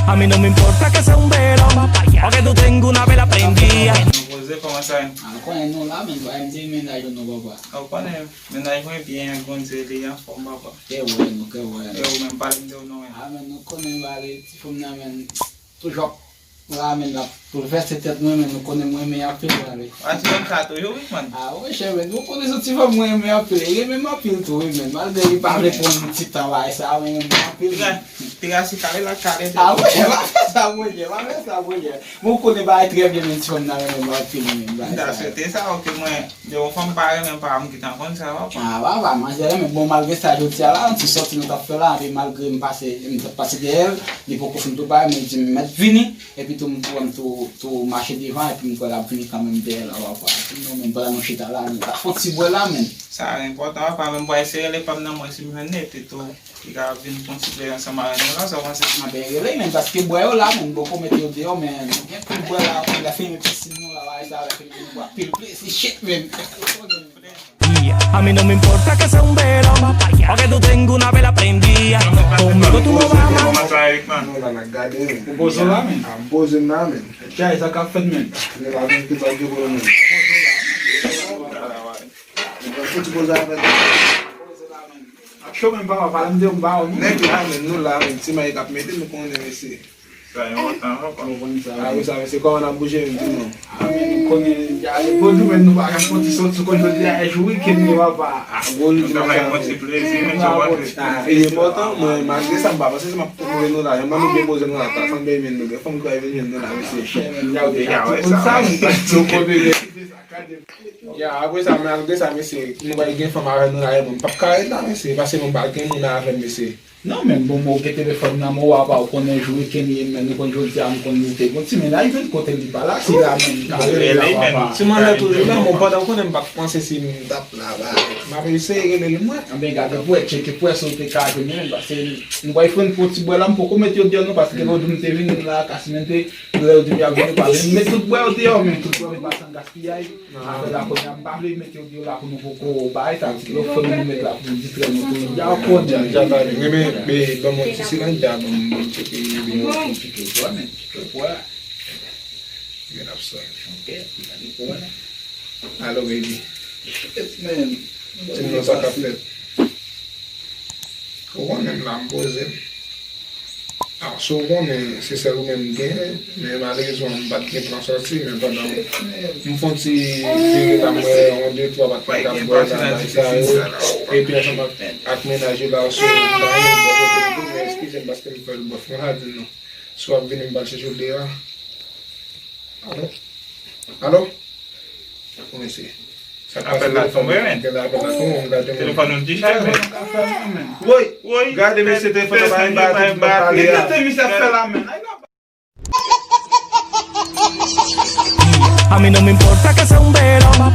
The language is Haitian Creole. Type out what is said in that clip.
A mí no me importa que sea un velón o que tú tengas una vela prendida. Você como sai? Quando não lá, mas vai dizer mensagem no babá. Quando é mensagem foi bem acontecer ali a forma pá. Que bueno, que bueno. Eu me paro de não é. Ah, mas não quando vai tipo na men, tu joga lá men lá, por festa até não men, não quando é meia pila ali. Acho que é chato eu mano. Ah, hoje é men, não quando isso tipo meia pila, ele mesmo apelo tu men, mas daí para repor cita lá, essa men meia pila. Tiga si kare la kare. Ah, hoje vai essa mulher. Vou quando vai trever men tipo na men meia pila men. Da certeza o que eu vou pagar mesmo para um que tá acontecendo lá. Ah, vai, mas é mesmo bom malgré ça eu tiens là, tu sorti no café là, et malgré me passer derrière, il faut que tu pas me dire mettre vini et puis tu marcher devant et puis me la venir quand même derrière là quoi. Non même pas non chita là, ni faut si boire là men. Ça é important para même boire c'est les pas na moi si me net et tout. Tiga vin considérer ensemble là ça va se Ah ben ele men parce que boire là men beaucoup mettre au dehors mais bien plus boire là, la fin me piscine là va ça la fin boire pile c'est shit men. A mí no me importa que sea un velón o que tú tengas una vela prendida. Conmigo tú no vas a Non, la nak gade men. Bozo là men. Am boze nan men. Tiens, ça qu'a fait men. Ne la men ki pa di bo men. Foti boze aven. Show men ba va me dire ba. Nek la men nou la men. Si ma yi kap mette nou konnen mese. Ça é important. A ou sa mese koman an bouje men di nou. Amen konen ya le bon men nou ba kan konti so kon jodi a jouer que nous va pas. Bol Então vai multiplier si men so what. E yi important men malgré sa mba. Pase se ma pou nou la. Yon ba nou be boze nou la. Ta fan be men nou ge. Fom kwa even jen nou la mese. Ya apwe sa men malgré sa mese. Nou ba yi gen fom aven nou la yon. Pap kare la mese. Pase nou ba gen moun aven mese. Non men bon mo ke téléphone na mo wa pa ou konen jouer que ni men kon jodi am kon nou te kon si men la il côté li pa la si la men. Si man la tou la moun pa da konen bak panse si moun tap la ba. Ma pe se gen le mwen. Ambe gade pou check pou so te ka men parce que nous va faire petit bois là pour mettre au dehors parce que nous te vinn là casimente le du bien venir pas mais tout bois au dehors mais tout bois pas sans gaspillage. Après la qu'on a parlé mettre au dehors là pour nous pour bailler ça que faut nous mettre là pour distraire nous. Ya ko Ja ba mais bon mon si c'est là ja bon check bien compliqué toi mais voilà. Get up so. OK, Hello baby. man. Tu nous sa kaplet. Ko nem la mboze. Ah, so men se se ou men gen, men malheureusement bat gen plan sorti men pendant m'font ti dire la moi on deux trois bat pas comme boire ça et puis ensemble ak ménager là sur mais excusez parce que me fait le bof moi non soit venir me battre sur dehors. Allô comment c'est ça Appelle la tombe men. Téléphone nous dit jamais. Oui, gardez mes téléphone pas parler. A mí no me importa que sea un velón